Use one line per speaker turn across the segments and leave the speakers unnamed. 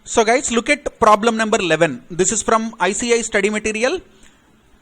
So guys, look at problem number 11. This is from ICI study material.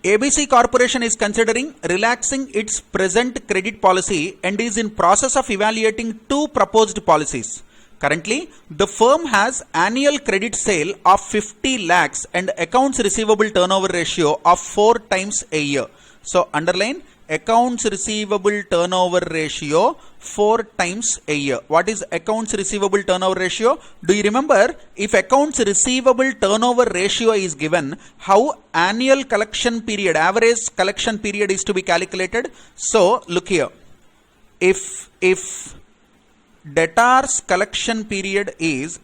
ABC Corporation is considering relaxing its present credit policy and is in process of evaluating two proposed policies. Currently, the firm has annual credit sale of 50 lakhs and accounts receivable turnover ratio of 4 times a year. So underline accounts receivable turnover ratio 4 times a year. What is accounts receivable turnover ratio? Do you remember, if accounts receivable turnover ratio is given, how annual collection period, average collection period is to be calculated? So look here, if debtors collection period is,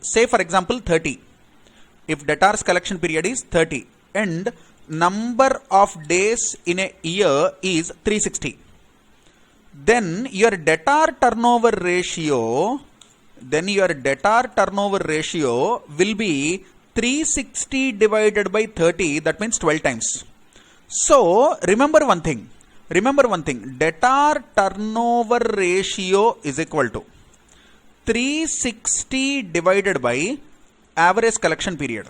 say for example 30, if debtors collection period is 30 and number of days in a year is 360, then your debtor turnover ratio will be 360 divided by 30, that means 12 times. So remember one thing, debtor turnover ratio is equal to 360 divided by average collection period.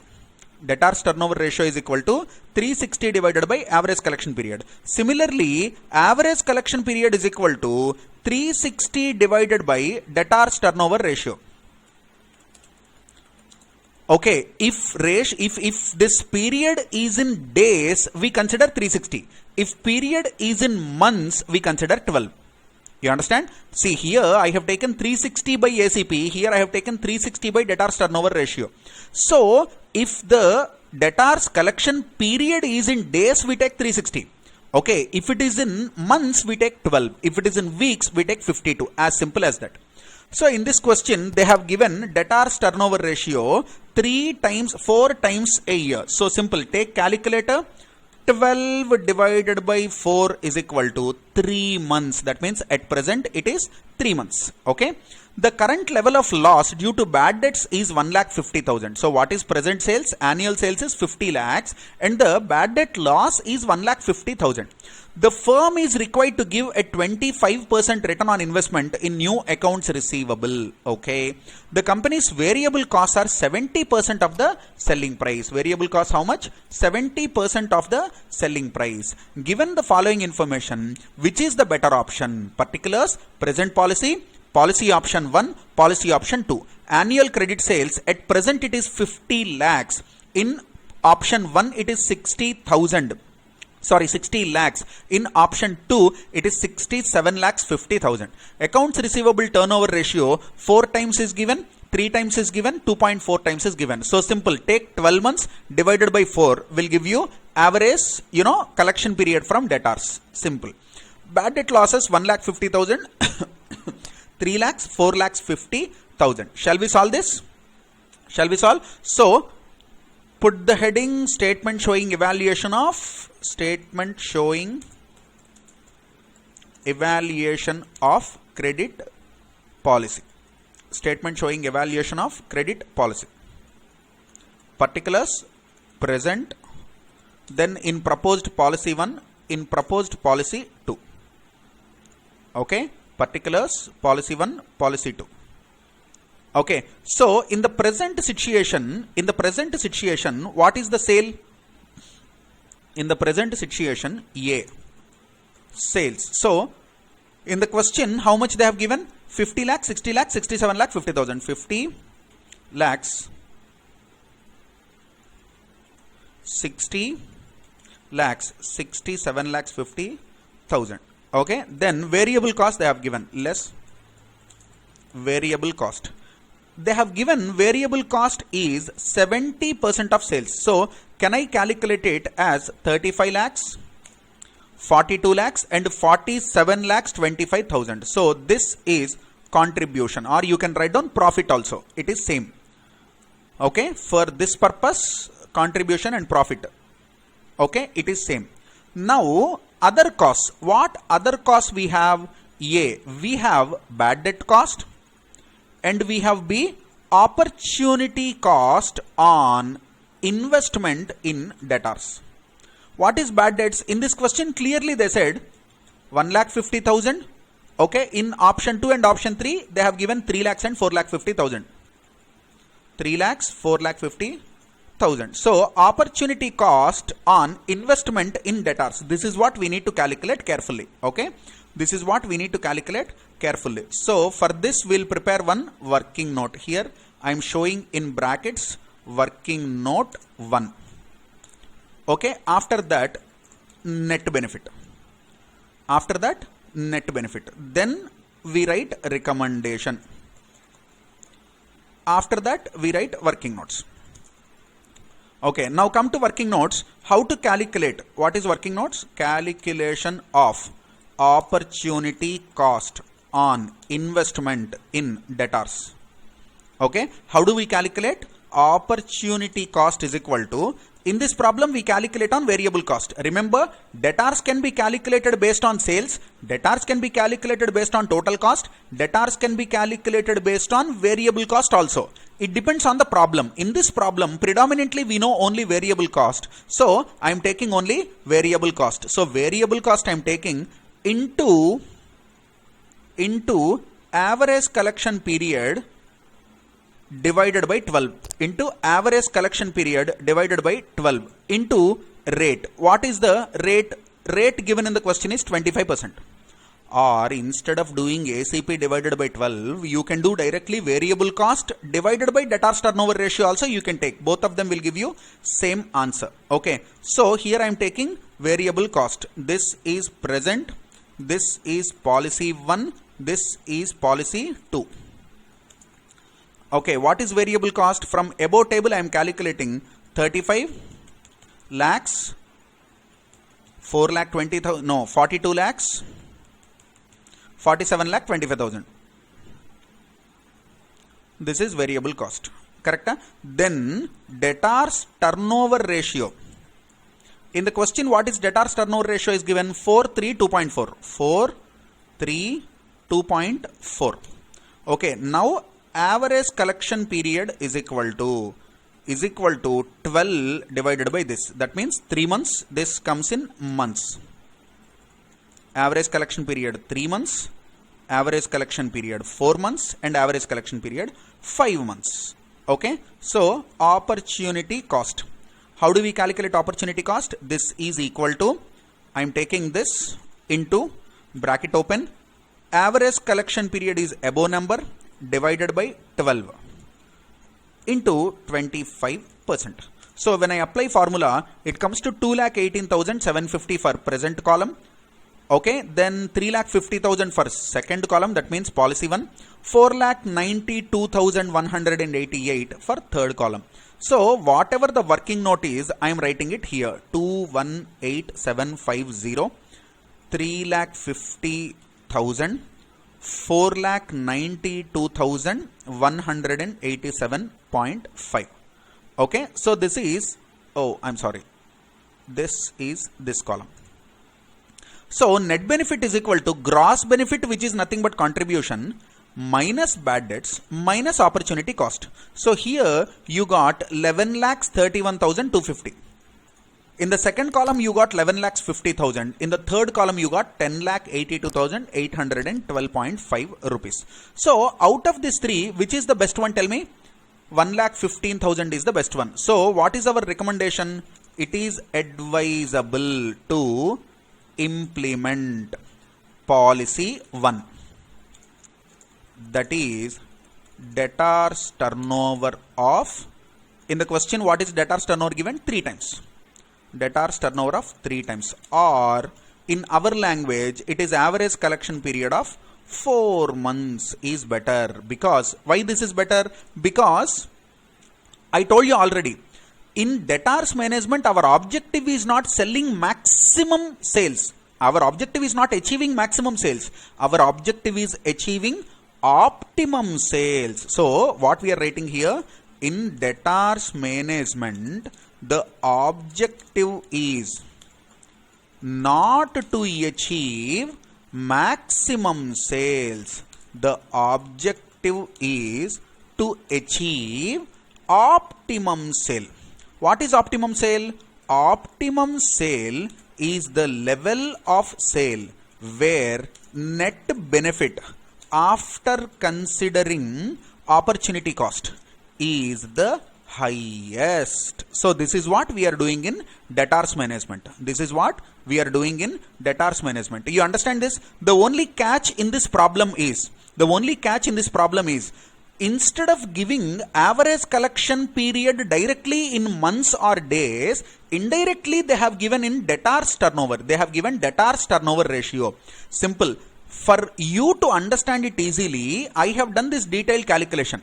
Debtors turnover ratio is equal to 360 divided by average collection period. Similarly, average collection period is equal to 360 divided by debtors turnover ratio. Okay, if this period is in days, we consider 360. If period is in months, we consider 12. You understand? See, here I have taken 360 by ACP, here I have taken 360 by debtors turnover ratio. So if the debtors collection period is in days, we take 360. Okay, if it is in months, we take 12. If it is in weeks, we take 52. As simple as that. So in this question, they have given debtors turnover ratio 4 times a year. So simple, take calculator. 12 divided by 4 is equal to 3 months. That means at present it is 3 months. Okay. The current level of loss due to bad debts is 1,50,000. So what is present sales? Annual sales is 50 lakhs and the bad debt loss is 1,50,000. The firm is required to give a 25% return on investment in new accounts receivable. Okay. The company's variable costs are 70% of the selling price. Variable cost how much? 70% of the selling price. Given the following information, which is the better option? Particulars, present policy, policy option 1, policy option 2. Annual credit sales, at present it is 50 lakhs. In option 1 it is 60 lakhs. In option 2 it is 67 lakhs 50,000. Accounts receivable turnover ratio 4 times is given, 3 times is given, 2.4 times is given. So simple, take 12 months divided by 4 will give you average, collection period from debtors. Simple. Bad debt losses 1,50,000. 3 lakhs, 4 lakhs 50,000. Shall we solve this? So put the heading statement showing evaluation of credit policy. Statement showing evaluation of credit policy. Particulars, present, then in proposed policy 1, in proposed policy 2. Okay. Particulars, policy 1, policy 2. Okay, so in the present situation, what is the sale? In the present situation, A, sales. So in the question, how much they have given? 50 lakhs, 60 lakhs, 67 lakhs, 50,000. 50 lakhs, 60 lakhs, 67 lakhs, 50,000. Okay, then variable cost they have given, less variable cost. They have given variable cost is 70% of sales. So can I calculate it as 35 lakhs, 42 lakhs and 47 lakhs 25,000. So this is contribution, or you can write down profit also. It is same. Okay, for this purpose, contribution and profit. Okay, it is same. Now other costs. What other costs we have? A, we have bad debt cost and we have B, opportunity cost on investment in debtors. What is bad debts? In this question clearly they said 1,50,000. Okay, in option 2 and option 3, they have given 3 lakhs and 4,50,000. 3 lakhs, 4,50,000. So, opportunity cost on investment in debtors. This is what we need to calculate carefully. Okay, this is what we need to calculate carefully. So, for this, we'll prepare one working note. Here, I am showing in brackets working note 1. Okay, after that, net benefit. After that, net benefit. Then we write recommendation. After that, we write working notes. Okay, now come to working notes. How to calculate? What is working notes? Calculation of opportunity cost on investment in debtors. Okay, how do we calculate? Opportunity cost is equal to, in this problem we calculate on variable cost. Remember, debtors can be calculated based on sales, debtors can be calculated based on total cost, debtors can be calculated based on variable cost also. It depends on the problem. In this problem, predominantly we know only variable cost. So, I am taking only variable cost. So, variable cost I am taking into average collection period divided by 12, into average collection period divided by 12, into rate. What is the rate? Rate given in the question is 25%. Or instead of doing ACP divided by 12, you can do directly variable cost divided by debtors turnover ratio also you can take. Both of them will give you same answer. Okay. So here I am taking variable cost. This is present. This is policy 1. This is policy 2. Okay, what is variable cost? From above table I am calculating 35 lakhs, 4 lakh 20,000, no, 42 lakhs, 47 lakh 25,000. This is variable cost. Correct? Then debtors turnover ratio. In the question, what is debtors turnover ratio is given? 432.4. 432.4. Okay, now average collection period is equal to 12 divided by this. That means 3 months. This comes in months. Average collection period 3 months, average collection period 4 months, and average collection period 5 months. Okay. So opportunity cost. How do we calculate opportunity cost? This is equal to, I am taking this into bracket open. Average collection period is above number divided by 12 into 25%. So when I apply formula, it comes to 2,18,750 for present column. Okay, then 3,50,000 for second column, that means policy 1. 4,92,188 for third column. So whatever the working note is, I am writing it here. 2,18,750, 3,50,000, 4,92,187.5. Okay, so this is, this is this column. So net benefit is equal to gross benefit, which is nothing but contribution, minus bad debts, minus opportunity cost. So here you got 11,31,250. In the second column you got 11,50,000. In the third column you got 10,82,812.5 rupees. So out of these three, which is the best one? Tell me. 1,15,000 is the best one. So what is our recommendation? It is advisable to implement policy 1. That is debtors turnover of, in the question what is debtors turnover given? 3 times. Debtors turnover of 3 times, or in our language it is average collection period of 4 months is better. Because why this is better? Because I told you already, in debtors management our objective is not selling maximum sales. Our objective is not achieving maximum sales. Our objective is achieving optimum sales. So what we are writing here, in debtors management the objective is not to achieve maximum sales. The objective is to achieve optimum sale. What is optimum sale? Optimum sale is the level of sale where net benefit after considering opportunity cost is the highest. So this is what we are doing in debtors management. This is what we are doing in debtors management. You understand this? The only catch in this problem is, instead of giving average collection period directly in months or days, indirectly they have given in debtors turnover. They have given debtors turnover ratio. Simple. For you to understand it easily, I have done this detailed calculation.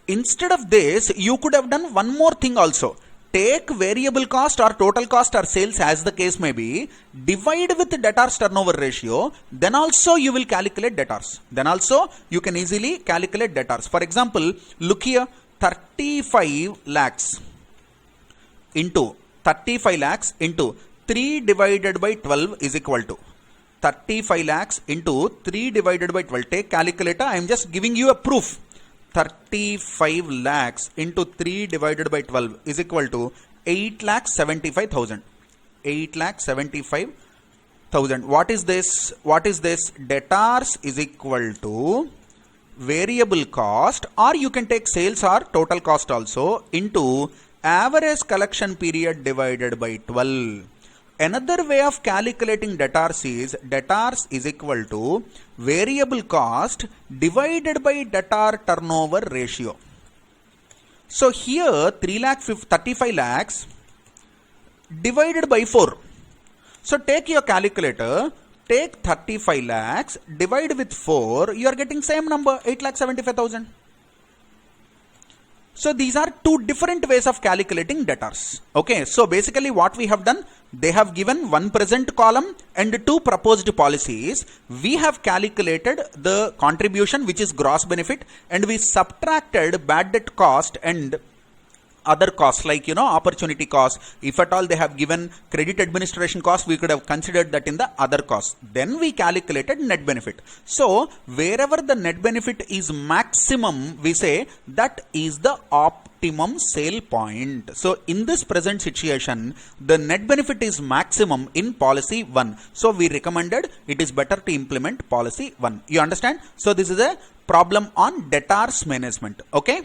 Instead of this, you could have done one more thing also. Take variable cost or total cost or sales as the case may be, divide with debtors turnover ratio, then also you will calculate debtors. Then also you can easily calculate debtors. For example, look here, 35 lakhs into 3 divided by 12 is equal to 35 lakhs into 3 divided by 12. Take calculator, I am just giving you a proof. 35 lakhs into 3 divided by 12 is equal to 8,75,000. 8,75,000. What is this? Debtors is equal to variable cost, or you can take sales or total cost also, into average collection period divided by 12. Another way of calculating debtors is equal to variable cost divided by debtor turnover ratio. So here 35 lakhs divided by 4. So take your calculator, take 35 lakhs, divide with 4, you are getting same number, 8,75,000. So these are two different ways of calculating debtors. Okay, so basically what we have done, they have given one present column and two proposed policies. We have calculated the contribution, which is gross benefit, and we subtracted bad debt cost and other costs like opportunity cost. If at all they have given credit administration cost, we could have considered that in the other costs. Then we calculated net benefit. So wherever the net benefit is maximum, we say that is the optimum sale point. So in this present situation, the net benefit is maximum in policy 1. So we recommended it is better to implement policy 1. You understand? So this is a problem on debtors management. Okay.